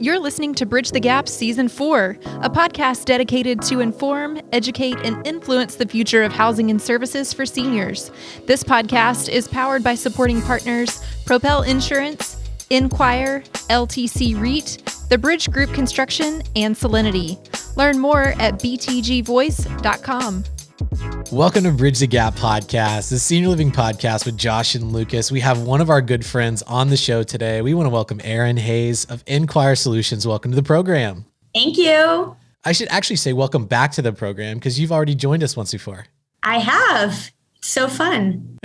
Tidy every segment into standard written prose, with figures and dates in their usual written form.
You're listening to Bridge the Gap Season 4, a podcast dedicated to inform, educate, and influence the future of housing and services for seniors. This podcast is powered by supporting partners Propel Insurance, Enquire, LTC REIT, the Bridge Group Construction, and Solinity. Learn more at btgvoice.com. Welcome to Bridge the Gap podcast, the senior living podcast with Josh and Lucas. We have one of our good friends on the show today. We want to welcome Erin Hayes of Enquire Solutions. Welcome to the program. Thank you. I should actually say welcome back to the program because you've already joined us once before. I have. So fun.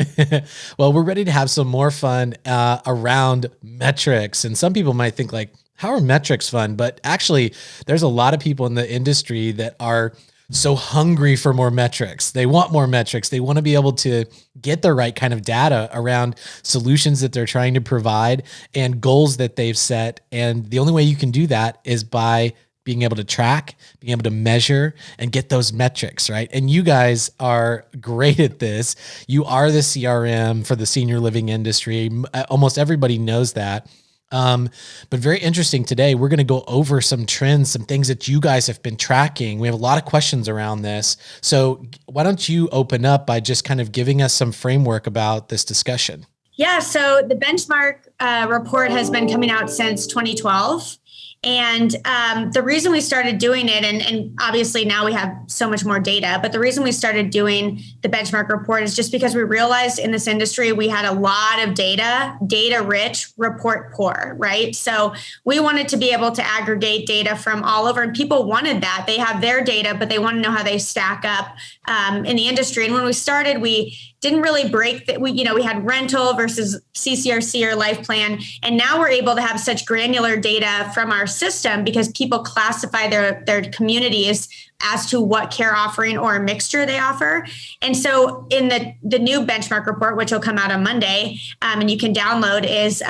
Well, we're ready to have some more fun around metrics. And some people might think like, how are metrics fun? But actually, there's a lot of people in the industry that are so hungry for more metrics. They want more metrics. They want to be able to get the right kind of data around solutions that they're trying to provide and goals that they've set. And the only way you can do that is by being able to track, being able to measure and get those metrics, right? And you guys are great at this. You are the CRM for the senior living industry. Almost everybody knows that. But very interesting today, we're going to go over some trends, some things that you guys have been tracking. We have a lot of questions around this. So why don't you open up by just kind of giving us some framework about this discussion? Yeah, so the benchmark report has been coming out since 2012. And the reason we started doing it, and obviously now we have so much more data, but the reason we started doing the benchmark report is just because we realized in this industry, we had a lot of data rich, report poor, right? So we wanted to be able to aggregate data from all over, and people wanted that. They have their data, but they want to know how they stack up in the industry. And when we started, we didn't really break that. We had rental versus CCRC or life plan. And now we're able to have such granular data from our system because people classify their communities as to what care offering or a mixture they offer. And so in the new benchmark report, which will come out on Monday, and you can download, is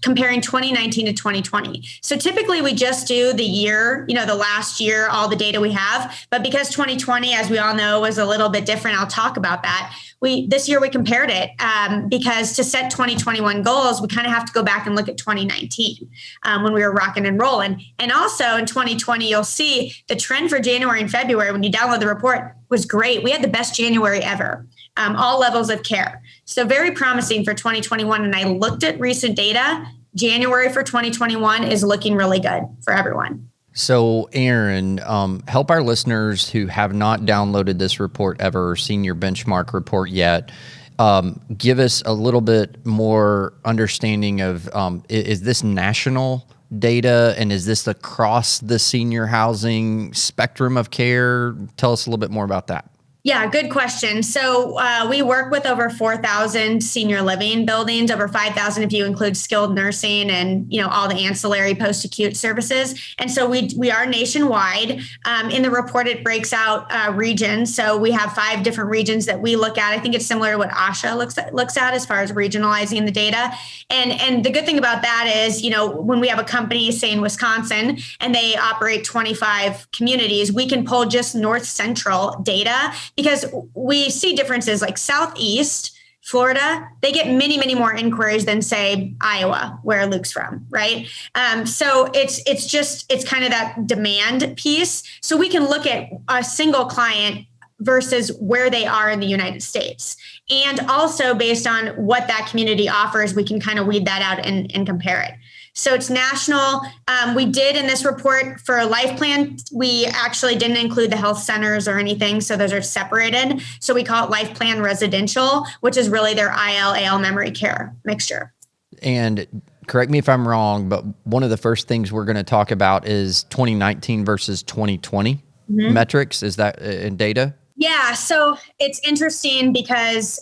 comparing 2019 to 2020. So typically we just do the year, the last year, all the data we have. But because 2020, as we all know, was a little bit different, I'll talk about that. This year we compared it because to set 2021 goals, we kind of have to go back and look at 2019 when we were rocking and rolling. And also in 2020, you'll see the trend for January and February, when you download the report, was great. We had the best January ever, all levels of care. So very promising for 2021. And I looked at recent data. January for 2021 is looking really good for everyone. So, Erin, help our listeners who have not downloaded this report ever or seen your benchmark report yet. Give us a little bit more understanding of, is this national data and is this across the senior housing spectrum of care? Tell us a little bit more about that. Yeah, good question. So we work with over 4,000 senior living buildings, over 5,000 if you include skilled nursing and all the ancillary post-acute services. And so we are nationwide. In the report, it breaks out regions. So we have 5 different regions that we look at. I think it's similar to what ASHA looks at as far as regionalizing the data. And the good thing about that is, when we have a company, say in Wisconsin, and they operate 25 communities, we can pull just North Central data. Because we see differences like Southeast Florida, they get many, many more inquiries than say Iowa, where Luke's from, right? So it's kind of that demand piece. So we can look at a single client versus where they are in the United States. And also based on what that community offers, we can kind of weed that out and compare it. So it's national. We did in this report for a life plan, we actually didn't include the health centers or anything. So those are separated. So we call it life plan residential, which is really their IL, AL memory care mixture. And correct me if I'm wrong, but one of the first things we're going to talk about is 2019 versus 2020 metrics. Is that in data? Yeah. So it's interesting because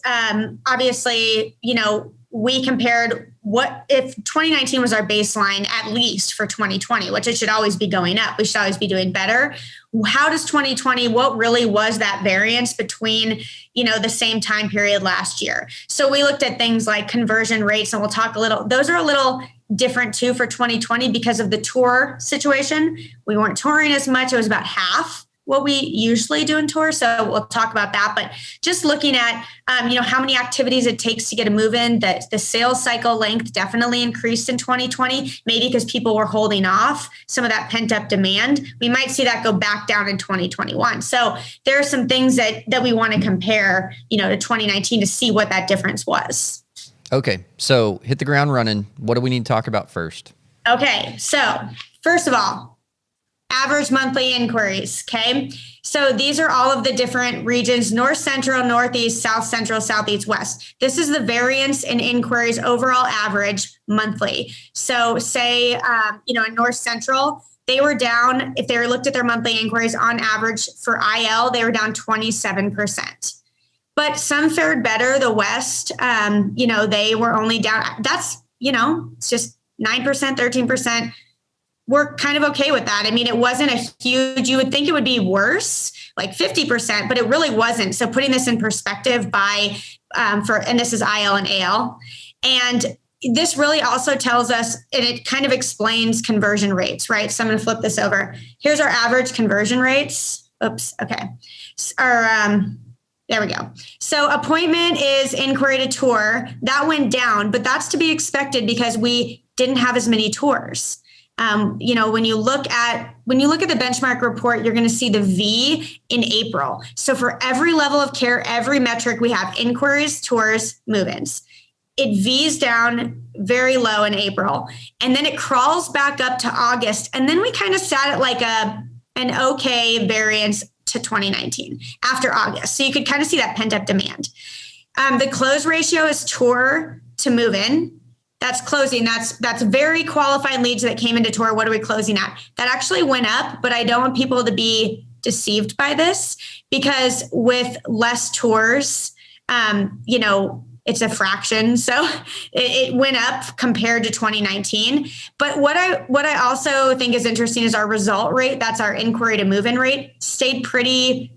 obviously, we compared what if 2019 was our baseline, at least for 2020, which it should always be going up. We should always be doing better. How does 2020, what really was that variance between, the same time period last year? So we looked at things like conversion rates, and we'll talk those are a little different too for 2020 because of the tour situation. We weren't touring as much. It was about half what we usually do in tours. So we'll talk about that. But just looking at, how many activities it takes to get a move-in, that the sales cycle length definitely increased in 2020, maybe because people were holding off some of that pent-up demand. We might see that go back down in 2021. So there are some things that we want to compare, to 2019 to see what that difference was. Okay, so hit the ground running. What do we need to talk about first? Okay, so first of all, average monthly inquiries, okay? So these are all of the different regions: North Central, Northeast, South Central, Southeast, West. This is the variance in inquiries overall average monthly. So say, in North Central, they were down, if they looked at their monthly inquiries on average for IL, they were down 27%. But some fared better. The West, they were only down, that's, it's just 9%, 13%. We're kind of okay with that. I mean, it wasn't a huge, you would think it would be worse, like 50%, but it really wasn't. So putting this in perspective and this is IL and AL. And this really also tells us, and it kind of explains conversion rates, right? So I'm going to flip this over. Here's our average conversion rates. Oops. Okay. There we go. So appointment is inquiry to tour. That went down, but that's to be expected because we didn't have as many tours. When you look at the benchmark report, you're going to see the V in April. So for every level of care, every metric, we have inquiries, tours, move-ins. It V's down very low in April, and then it crawls back up to August, and then we kind of sat at like an okay variance to 2019 after August. So you could kind of see that pent-up demand. The close ratio is tour to move-in. That's closing. That's very qualified leads that came into tour. What are we closing at? That actually went up, but I don't want people to be deceived by this because with less tours, it's a fraction. So it went up compared to 2019. But what I also think is interesting is our result rate. That's our inquiry to move-in rate, stayed pretty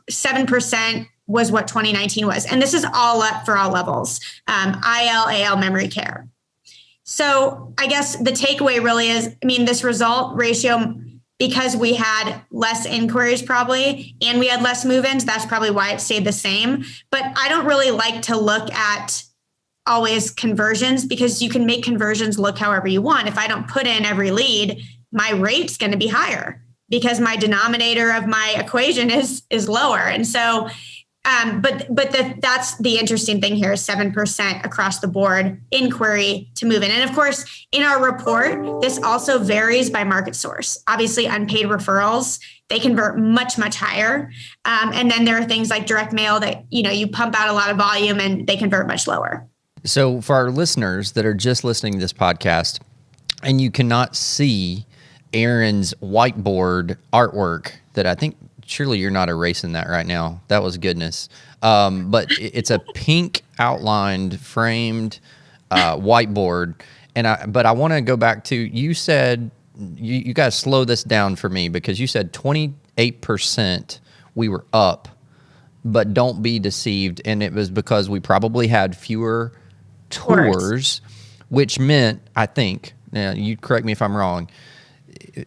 7%. Was what 2019 was. And this is all up for all levels, IL, AL, memory care. So I guess the takeaway really is, this result ratio, because we had less inquiries probably, and we had less move-ins, that's probably why it stayed the same. But I don't really like to look at always conversions because you can make conversions look however you want. If I don't put in every lead, my rate's going to be higher because my denominator of my equation is lower. And so that's the interesting thing here is 7% across the board inquiry to move in. And of course, in our report, this also varies by market source. Obviously, unpaid referrals, they convert much, much higher. And then there are things like direct mail that, you pump out a lot of volume and they convert much lower. So for our listeners that are just listening to this podcast and you cannot see Erin's whiteboard artwork that I think surely you're not erasing that right now. That was goodness. But it's a pink outlined framed whiteboard. But I want to go back to, you said, you guys slow this down for me because you said 28% we were up, but don't be deceived. And it was because we probably had fewer tours, which meant, I think, now you correct me if I'm wrong,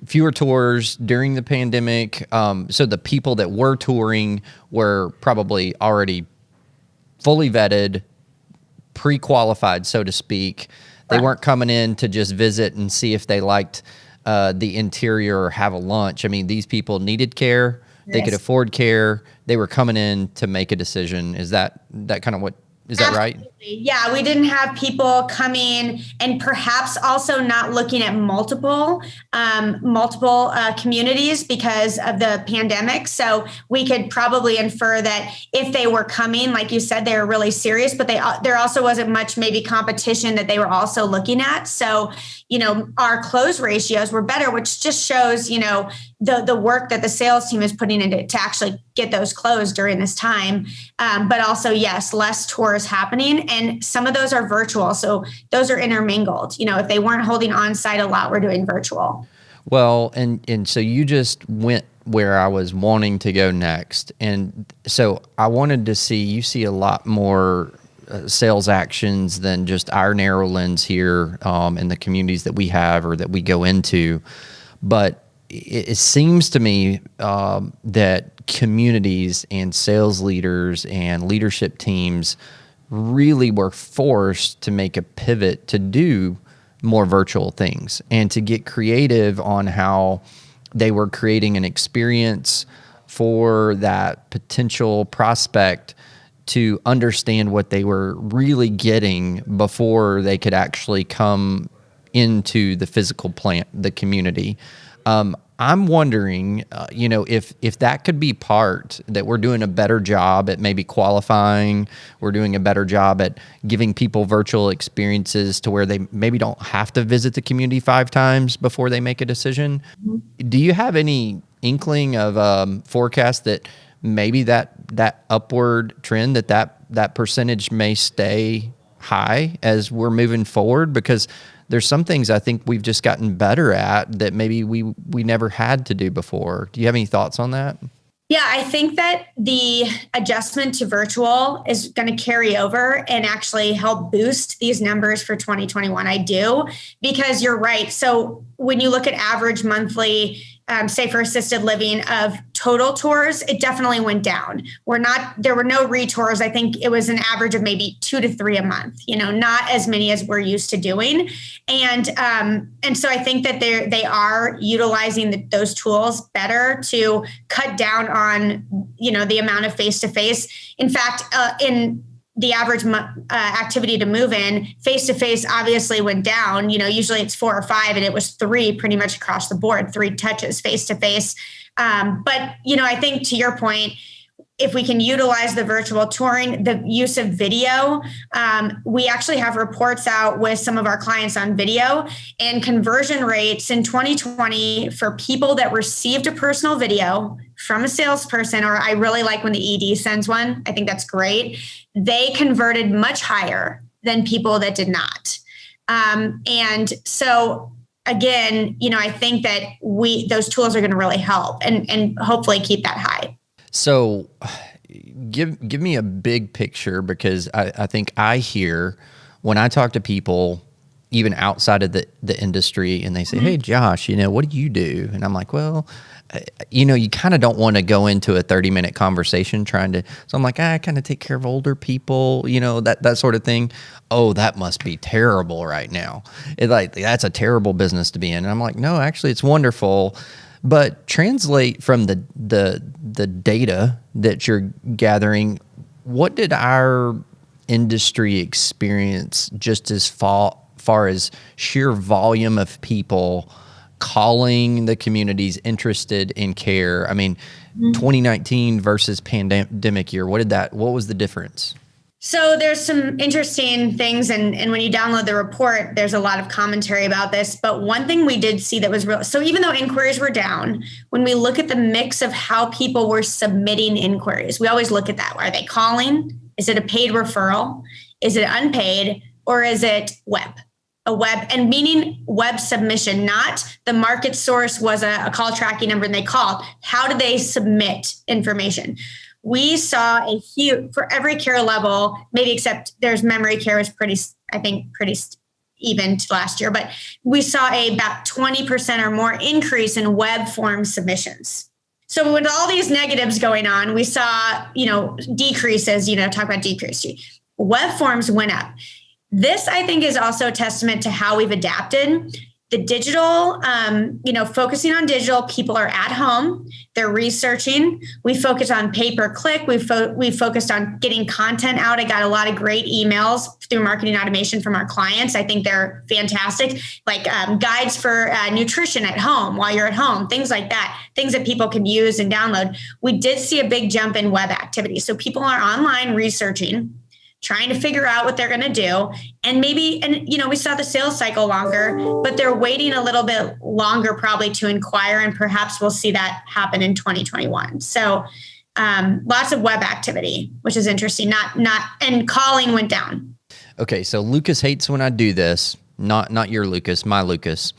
fewer tours during the pandemic. So the people that were touring were probably already fully vetted, pre-qualified, so to speak. They weren't coming in to just visit and see if they liked the interior or have a lunch. These people needed care. They could afford care. They were coming in to make a decision. Is that kind of what, is that right? Yeah, we didn't have people coming and perhaps also not looking at multiple communities because of the pandemic. So we could probably infer that if they were coming, like you said, they were really serious, but there also wasn't much maybe competition that they were also looking at. So, our close ratios were better, which just shows, the work that the sales team is putting into to actually get those closed during this time. But also, yes, less tours happening. And some of those are virtual. So those are intermingled. If they weren't holding on site a lot, we're doing virtual. Well, and so you just went where I was wanting to go next. And so I wanted to see, you see a lot more sales actions than just our narrow lens here in the communities that we have or that we go into. But it seems to me that communities and sales leaders and leadership teams really were forced to make a pivot to do more virtual things and to get creative on how they were creating an experience for that potential prospect to understand what they were really getting before they could actually come into the physical plant, the community. I'm wondering, if that could be part, that we're doing a better job at maybe qualifying, we're doing a better job at giving people virtual experiences to where they maybe don't have to visit the community 5 times before they make a decision. Mm-hmm. Do you have any inkling of forecast that maybe that upward trend, that percentage may stay high as we're moving forward? Because there's some things I think we've just gotten better at that maybe we never had to do before. Do you have any thoughts on that? Yeah, I think that the adjustment to virtual is going to carry over and actually help boost these numbers for 2021. I do, because you're right. So when you look at average monthly, say for assisted living, of total tours, it definitely went down. There were no retours. I think it was an average of maybe 2 to 3 a month, not as many as we're used to doing. And so I think that they are utilizing those tools better to cut down on, the amount of face-to-face. In fact, in the average activity to move in, face-to-face obviously went down. Usually it's 4 or 5, and it was 3 pretty much across the board, 3 touches face-to-face. But, I think to your point, if we can utilize the virtual touring, the use of video, we actually have reports out with some of our clients on video, and conversion rates in 2020 for people that received a personal video from a salesperson, or I really like when the ED sends one. I think that's great. They converted much higher than people that did not. And so again, I think that those tools are going to really help and hopefully keep that high. So give me a big picture, because I think I hear when I talk to people, even outside of the industry, and they say, mm-hmm. Hey, Josh, what do you do? And I'm like, well, you kind of don't want to go into a 30-minute conversation so I'm like, I kind of take care of older people, that sort of thing. Oh, that must be terrible right now. That's a terrible business to be in. And I'm like, no, actually it's wonderful. But translate from the data that you're gathering, what did our industry experience just as far as sheer volume of people calling the communities interested in care? I mean, mm-hmm. 2019 versus pandemic year, what was the difference? So there's some interesting things, and when you download the report, there's a lot of commentary about this. But one thing we did see that was real. So even though inquiries were down, when we look at the mix of how people were submitting inquiries, we always look at that. Are they calling? Is it a paid referral? Is it unpaid? Or is it web? A web, and meaning web submission, not the market source was a call tracking number and they called. How did they submit information? We saw a huge, for every care level, maybe except there's memory care was pretty even to last year, but we saw about 20% or more increase in web form submissions. So with all these negatives going on, we saw, decreases, talk about decrease. Web forms went up. This, I think, is also a testament to how we've adapted. The digital, focusing on digital, people are at home, they're researching. We focus on pay-per-click. We focused on getting content out. I got a lot of great emails through marketing automation from our clients. I think they're fantastic, like guides for nutrition at home while you're at home, things like that, things that people can use and download. We did see a big jump in web activity. So people are online researching, trying to figure out what they're going to do. And we saw the sales cycle longer, but they're waiting a little bit longer probably to inquire. And perhaps we'll see that happen in 2021. So lots of web activity, which is interesting. And calling went down. Okay. So Lucas hates when I do this. Not your Lucas, my Lucas.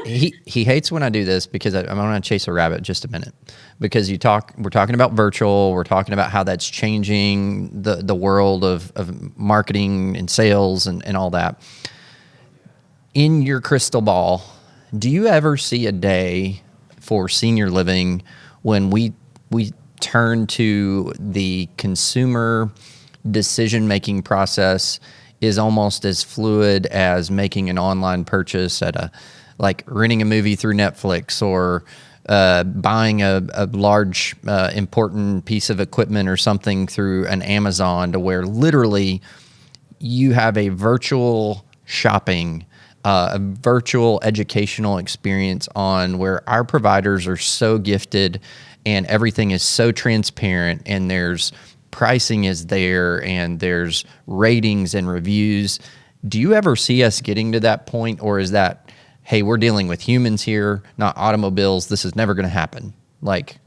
He hates when I do this because I'm going to chase a rabbit just a minute. Because we're talking about virtual, we're talking about how that's changing the world of marketing and sales and all that. In your crystal ball, Do you ever see a day for senior living when we turn to the consumer decision-making process is almost as fluid as making an online purchase at like renting a movie through Netflix or buying a large, important piece of equipment or something through an Amazon, to where literally you have a virtual shopping, a virtual educational experience on where our providers are so gifted and everything is so transparent, and there's pricing is there and there's ratings and reviews. Do you ever see us getting to that point, or is that, hey, we're dealing with humans here, not automobiles, this is never going to happen? Like,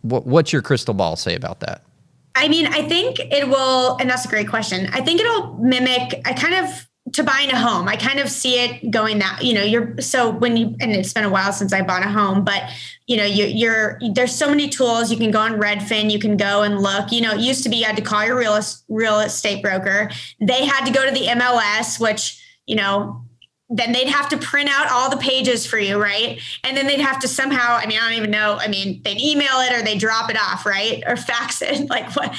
what's your crystal ball say about that? I mean, I think it will, and that's a great question. I think it'll mimic, to buying a home. I kind of see it going that, and it's been a while since I bought a home, but there's so many tools. You can go on Redfin, you can go and look, it used to be you had to call your real estate broker. They had to go to the MLS, which, then they'd have to print out all the pages for you, right? And then they'd have to somehow, I don't even know, they'd email it or they drop it off, right? Or fax it, like what,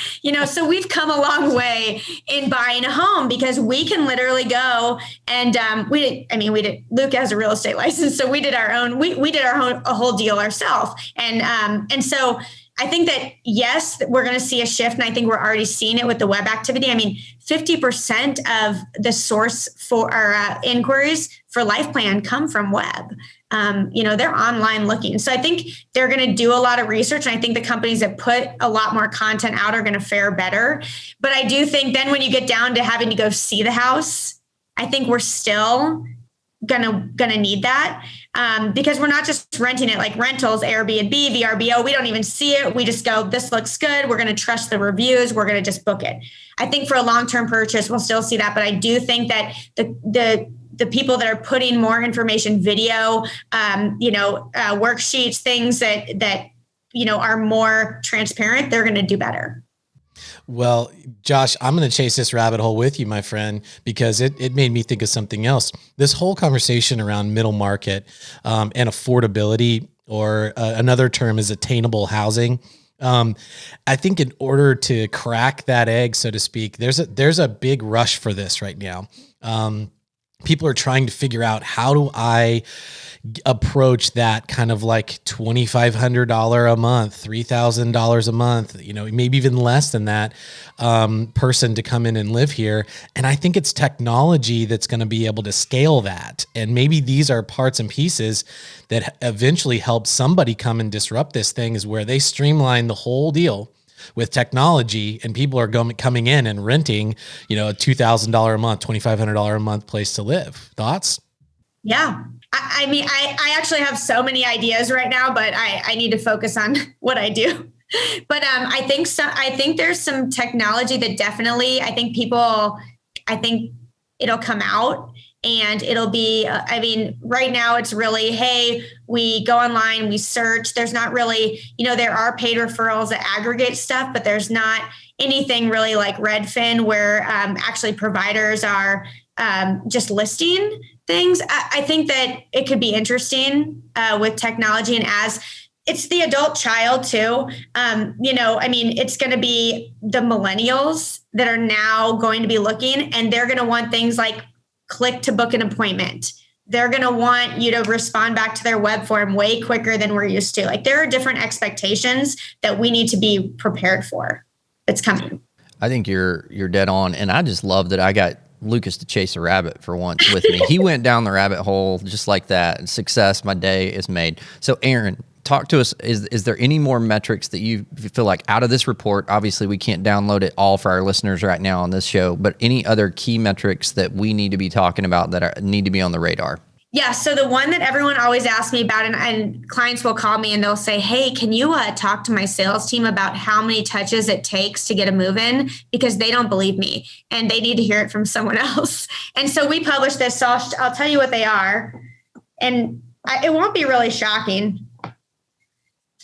so we've come a long way in buying a home, because we can literally go and Luke has a real estate license, so we did our own, we did a whole deal ourselves. And so I think that, yes, we're going to see a shift, and I think we're already seeing it with the web activity. 50% of the source for our inquiries for LifePlan come from web. They're online looking. So I think they're going to do a lot of research, and I think the companies that put a lot more content out are going to fare better. But I do think then when you get down to having to go see the house, I think we're still gonna need that, because we're not just renting it like rentals, Airbnb, VRBO. We don't even see it. We just go, this looks good. We're going to trust the reviews. We're going to just book it. I think for a long-term purchase, we'll still see that. But I do think that the people that are putting more information, video, worksheets, things that are more transparent, they're going to do better. Well, Josh, I'm going to chase this rabbit hole with you, my friend, because it made me think of something else. This whole conversation around middle market and affordability, or another term is attainable housing. I think in order to crack that egg, so to speak, there's a big rush for this right now. People are trying to figure out, how do I approach that kind of like $2,500 a month, $3,000 a month, maybe even less than that, person to come in and live here. And I think it's technology that's going to be able to scale that. And maybe these are parts and pieces that eventually help somebody come and disrupt this thing, is where they streamline the whole deal with technology, and people are coming in and renting, a $2,000 a month, $2,500 a month place to live. Thoughts? Yeah. I actually have so many ideas right now, but I need to focus on what I do. But I think there's some technology that definitely, I think it'll come out, and it'll be, right now it's really, hey, we go online, we search. There's not really, there are paid referrals that aggregate stuff, but there's not anything really like Redfin, where actually providers are just listing things. I think that it could be interesting with technology, and as it's the adult child too. It's going to be the millennials that are now going to be looking, and they're going to want things like click to book an appointment. They're going to want you to respond back to their web form way quicker than we're used to. Like, there are different expectations that we need to be prepared for. It's coming. I think you're dead on. And I just love that I got Lucas to chase a rabbit for once with me. He went down the rabbit hole just like that. And success, my day is made. So Erin, talk to us. Is there any more metrics that you feel like out of this report? Obviously, we can't download it all for our listeners right now on this show, but any other key metrics that we need to be talking about that need to be on the radar? Yeah. So the one that everyone always asks me about, and clients will call me and they'll say, hey, can you talk to my sales team about how many touches it takes to get a move in? Because they don't believe me and they need to hear it from someone else. And so we publish this. So I'll tell you what they are. And it won't be really shocking.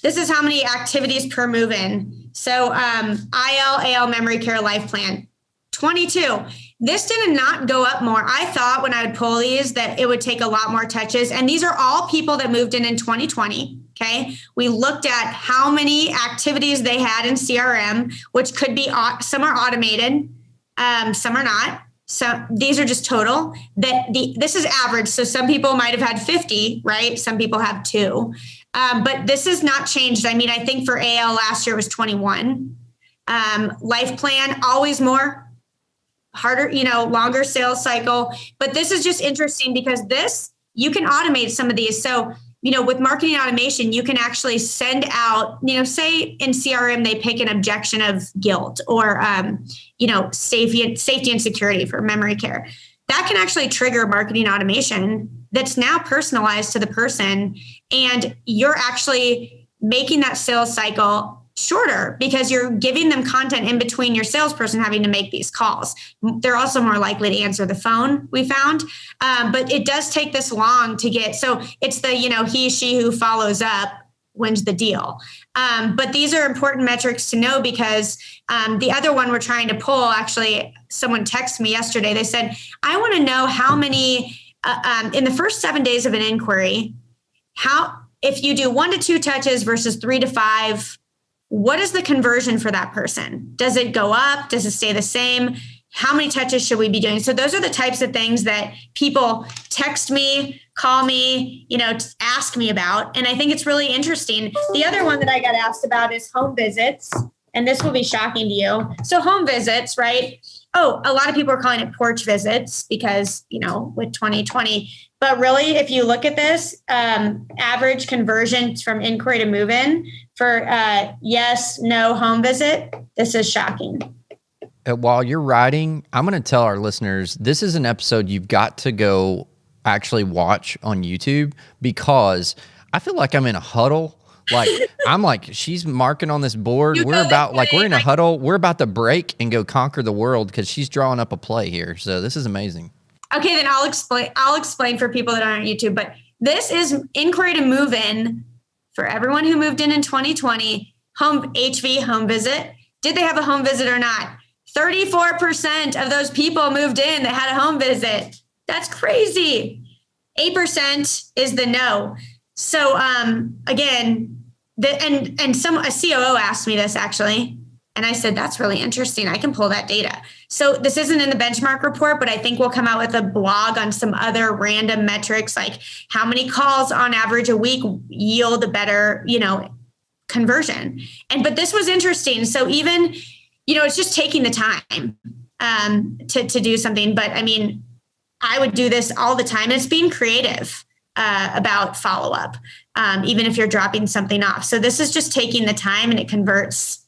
This is how many activities per move in. So IL, AL, memory care, life plan, 22. This did not go up more. I thought when I would pull these that it would take a lot more touches. And these are all people that moved in 2020. Okay. We looked at how many activities they had in CRM, which could be, some are automated, some are not. So these are just total. This is average. So some people might have had 50, right? Some people have 2. But this has not changed. I mean, I think for AL last year was 21. Life plan, always more. Harder, longer sales cycle. But this is just interesting because you can automate some of these. So, with marketing automation, you can actually send out, say in CRM, they pick an objection of guilt or, safety and security for memory care. That can actually trigger marketing automation that's now personalized to the person. And you're actually making that sales cycle shorter because you're giving them content in between your salesperson having to make these calls. They're also more likely to answer the phone, we found. But it does take this long to get. So it's the, he, she who follows up wins the deal. But these are important metrics to know because the other one we're trying to pull, actually, someone texted me yesterday. They said, I want to know how many, in the first 7 days of an inquiry, if you do 1 to 2 touches versus 3 to 5, what is the conversion for that person? Does it go up? Does it stay the same? How many touches should we be doing? So those are the types of things that people text me, call me, ask me about. And I think it's really interesting. The other one that I got asked about is home visits. And this will be shocking to you. So home visits, right? Oh, a lot of people are calling it porch visits because, with 2020. But really, if you look at this, average conversion from inquiry to move-in for yes, no home visit, this is shocking. While you're writing, I'm going to tell our listeners, this is an episode you've got to go actually watch on YouTube because I feel like I'm in a huddle. I'm like, she's marking on this board. We're in a huddle. We're about to break and go conquer the world because she's drawing up a play here. So this is amazing. Okay, then I'll explain for people that aren't on YouTube, but this is inquiry to move in for everyone who moved in 2020, home visit. Did they have a home visit or not? 34% of those people moved in that had a home visit. That's crazy. 8% is the no. So again, a COO asked me this actually, and I said, that's really interesting. I can pull that data. So this isn't in the benchmark report, but I think we'll come out with a blog on some other random metrics, like how many calls on average a week yield a better, conversion. But this was interesting. So even, it's just taking the time to do something. But I mean, I would do this all the time. It's being creative about follow-up, even if you're dropping something off. So this is just taking the time and it converts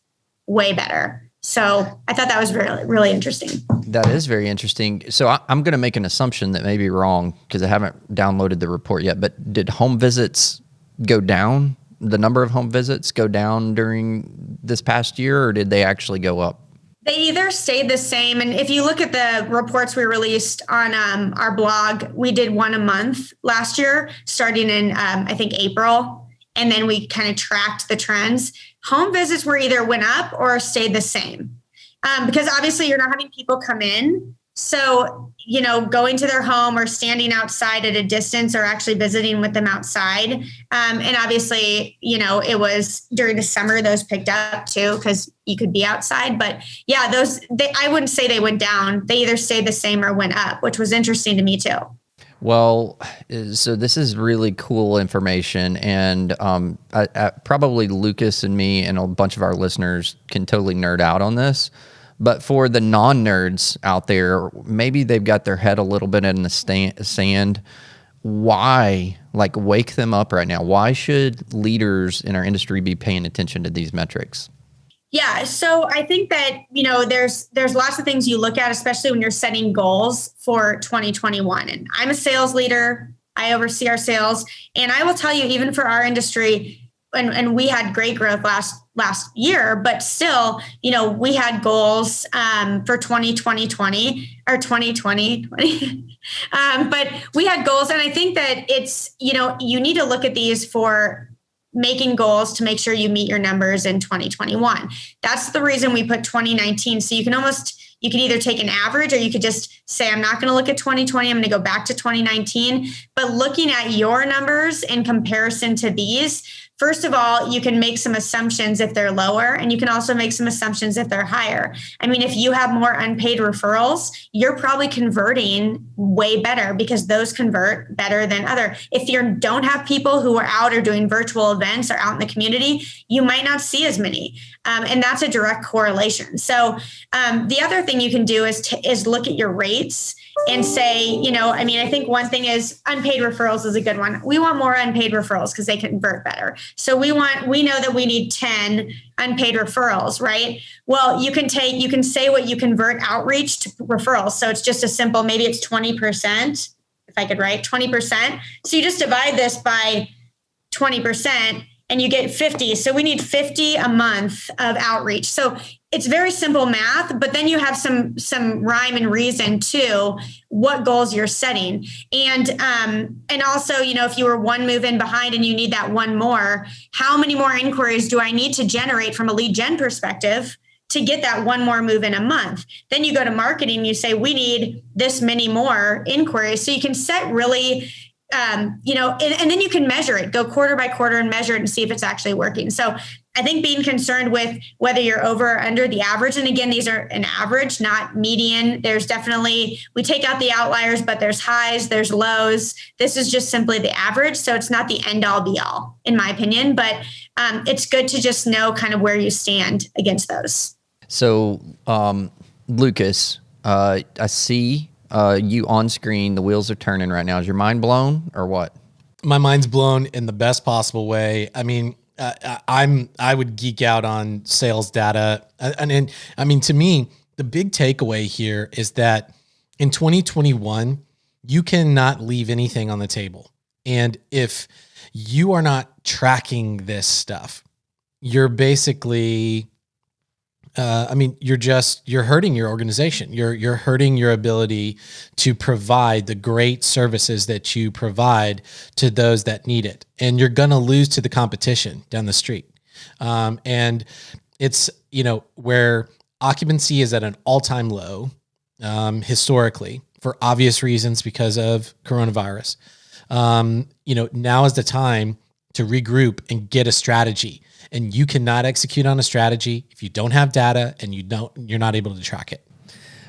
way better. So I thought that was really, really interesting. That is very interesting. So I'm going to make an assumption that may be wrong because I haven't downloaded the report yet, but did home visits go down? The number of home visits go down during this past year, or did they actually go up? They either stayed the same. And if you look at the reports we released on our blog, we did one a month last year, starting in, I think, April. And then we kind of tracked the trends. Home visits were either went up or stayed the same because obviously you're not having people come in. So, going to their home or standing outside at a distance or actually visiting with them outside. And obviously, it was during the summer, those picked up too, because you could be outside. But yeah, I wouldn't say they went down. They either stayed the same or went up, which was interesting to me too. Well, so this is really cool information. And probably Lucas and me and a bunch of our listeners can totally nerd out on this. But for the non-nerds out there, maybe they've got their head a little bit in the sand. Why? Wake them up right now. Why should leaders in our industry be paying attention to these metrics? Yeah. So I think that, there's lots of things you look at, especially when you're setting goals for 2021. And I'm a sales leader. I oversee our sales. And I will tell you, even for our industry, and we had great growth last year, but still, we had goals for 2020 or 2020. But we had goals. And I think that it's, you need to look at these for making goals to make sure you meet your numbers in 2021. That's the reason we put 2019. So you can almost, You can either take an average, or you could just say, I'm not going to look at 2020. I'm going to go back to 2019. But looking at your numbers in comparison to these, first of all, you can make some assumptions if they're lower, and you can also make some assumptions if they're higher. I mean, if you have more unpaid referrals, you're probably converting way better because those convert better than other. If you don't have people who are out or doing virtual events or out in the community, you might not see as many. And that's a direct correlation. So the other thing you can do is look at your rates and say, I think one thing is unpaid referrals is a good one. We want more unpaid referrals because they convert better. So we know that we need 10 unpaid referrals, right? Well, you can say what you convert outreach to referrals. So it's just a simple, maybe it's 20%, if I could write 20%. So you just divide this by 20% and you get 50. So we need 50 a month of outreach. So it's very simple math, but then you have some rhyme and reason to what goals you're setting. And also, if you were one move in behind and you need that one more, how many more inquiries do I need to generate from a lead gen perspective to get that one more move in a month? Then you go to marketing, you say, we need this many more inquiries. So you can set really, and then you can measure it, go quarter by quarter and measure it and see if it's actually working. So I think being concerned with whether you're over or under the average, and again, these are an average, not median. There's definitely, we take out the outliers, but there's highs, there's lows. This is just simply the average. So it's not the end all be all, in my opinion, but it's good to just know kind of where you stand against those. So, Lucas, I see you on screen. The wheels are turning right now. Is your mind blown or what? My mind's blown in the best possible way. I mean, I would geek out on sales data. And I mean, to me, the big takeaway here is that in 2021, you cannot leave anything on the table. And if you are not tracking this stuff, you're basically, you're hurting your organization. You're hurting your ability to provide the great services that you provide to those that need it. And you're going to lose to the competition down the street. And it's, where occupancy is at an all-time low, historically, for obvious reasons because of coronavirus. Now is the time to regroup and get a strategy. And you cannot execute on a strategy if you don't have data and you're not able to track it.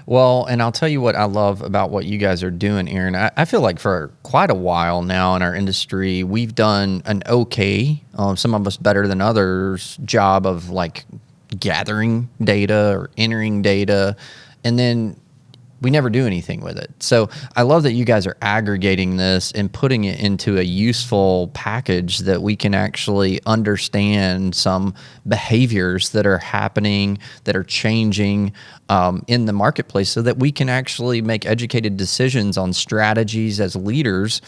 Well, and I'll tell you what I love about what you guys are doing, Erin. I feel like for quite a while now in our industry, we've done an okay, some of us better than others, job of like gathering data or entering data, and then we never do anything with it. So I love that you guys are aggregating this and putting it into a useful package that we can actually understand some behaviors that are happening, that are changing in the marketplace, so that we can actually make educated decisions on strategies as leaders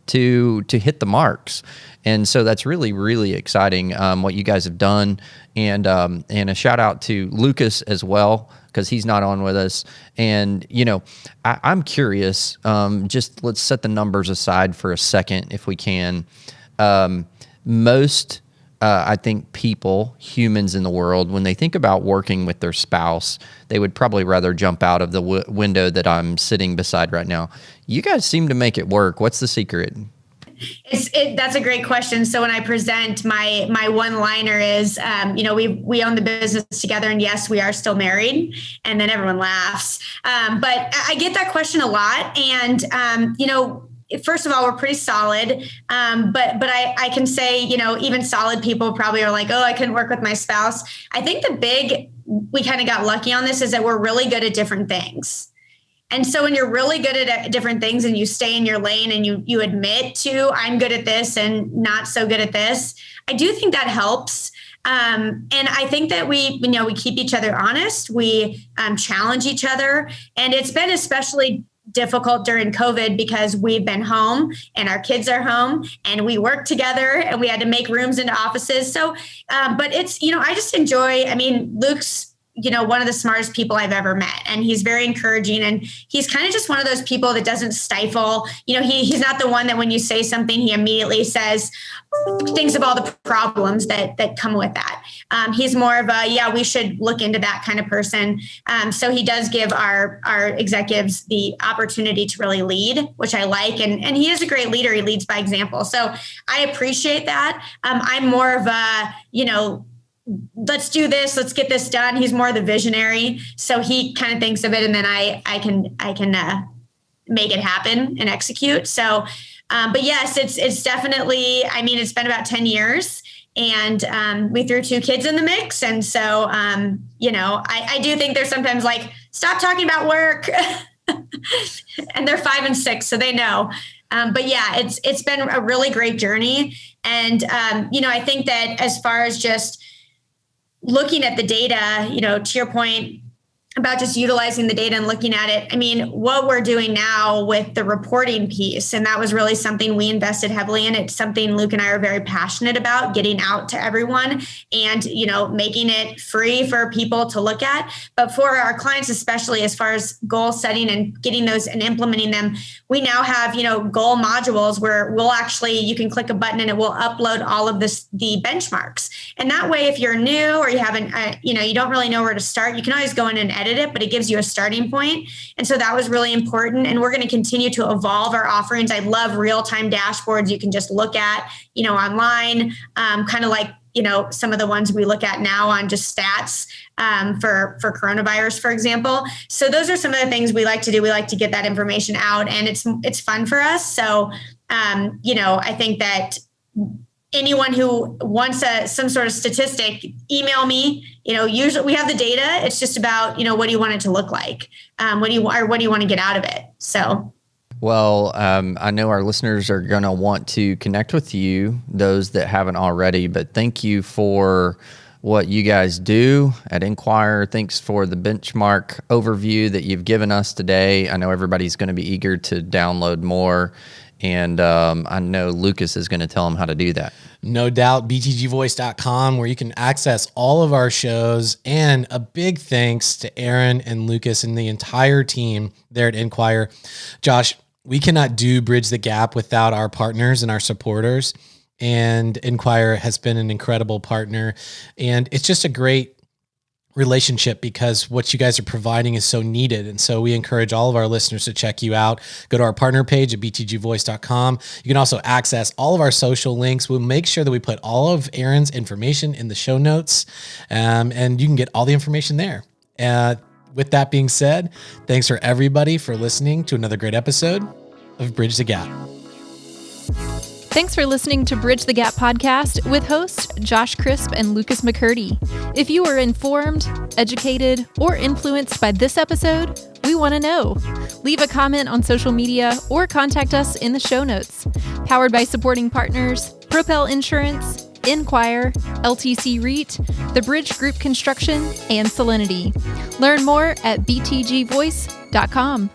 to hit the marks. And so that's really, really exciting what you guys have done. And a shout out to Lucas as well, because he's not on with us. And, I'm curious, just let's set the numbers aside for a second if we can. Most, I think humans in the world, when they think about working with their spouse, they would probably rather jump out of the window that I'm sitting beside right now. You guys seem to make it work. What's the secret? That's a great question. So when I present, my one-liner is, we own the business together, and yes, we are still married. And then everyone laughs. But I get that question a lot. And, first of all, we're pretty solid. But I can say, even solid people probably are like, oh, I couldn't work with my spouse. I think we kind of got lucky on this is that we're really good at different things. And so when you're really good at different things and you stay in your lane and you admit to, I'm good at this and not so good at this, I do think that helps. And I think that we keep each other honest. We challenge each other. And it's been especially difficult during COVID because we've been home and our kids are home and we work together and we had to make rooms into offices. So, but it's, I just enjoy, Luke's one of the smartest people I've ever met. And he's very encouraging. And he's kind of just one of those people that doesn't stifle. He's not the one that when you say something, he immediately thinks of all the problems that come with that. He's more of we should look into that kind of person. So he does give our executives the opportunity to really lead, which I like. And he is a great leader. He leads by example. So I appreciate that. I'm more of let's do this, let's get this done. He's more the visionary. So he kind of thinks of it, and then I can make it happen and execute. So, but yes, it's definitely, it's been about 10 years, and we threw 2 kids in the mix. And so, I do think there's sometimes like, stop talking about work. And they're 5 and 6, so they know. But yeah, it's been a really great journey. And, I think that as far as just looking at the data, to your point about just utilizing the data and looking at it, what we're doing now with the reporting piece, and that was really something we invested heavily in. It's something Luke and I are very passionate about, getting out to everyone and, making it free for people to look at. But for our clients, especially as far as goal setting and getting those and implementing them, we now have, goal modules where you can click a button and it will upload all of the benchmarks. And that way, if you're new or you haven't, you don't really know where to start, you can always go in and edit it, but it gives you a starting point. And so that was really important. And we're going to continue to evolve our offerings. I love real-time dashboards you can just look at, online, kind of like, some of the ones we look at now on just stats for coronavirus, for example. So those are some of the things we like to do. We like to get that information out, and it's fun for us. So, I think that anyone who wants some sort of statistic, email me. Usually we have the data. It's just about, what do you want it to look like? What do you want to get out of it? So. Well, I know our listeners are going to want to connect with you, those that haven't already, but thank you for what you guys do at Enquire. Thanks for the benchmark overview that you've given us today. I know everybody's going to be eager to download more. And I know Lucas is going to tell them how to do that. No doubt, btgvoice.com, where you can access all of our shows. And a big thanks to Erin and Lucas and the entire team there at Enquire. Josh, we cannot do Bridge the Gap without our partners and our supporters. And Enquire has been an incredible partner. And it's just a great relationship because what you guys are providing is so needed. And so we encourage all of our listeners to check you out. Go to our partner page at btgvoice.com. You can also access all of our social links. We'll make sure that we put all of Erin's information in the show notes, and you can get all the information there. With that being said, thanks for everybody for listening to another great episode of Bridge the Gap. Thanks for listening to Bridge the Gap podcast with hosts Josh Crisp and Lucas McCurdy. If you were informed, educated, or influenced by this episode, we want to know. Leave a comment on social media or contact us in the show notes. Powered by supporting partners, Propel Insurance, Enquire, LTC REIT, The Bridge Group Construction, and Solinity. Learn more at btgvoice.com.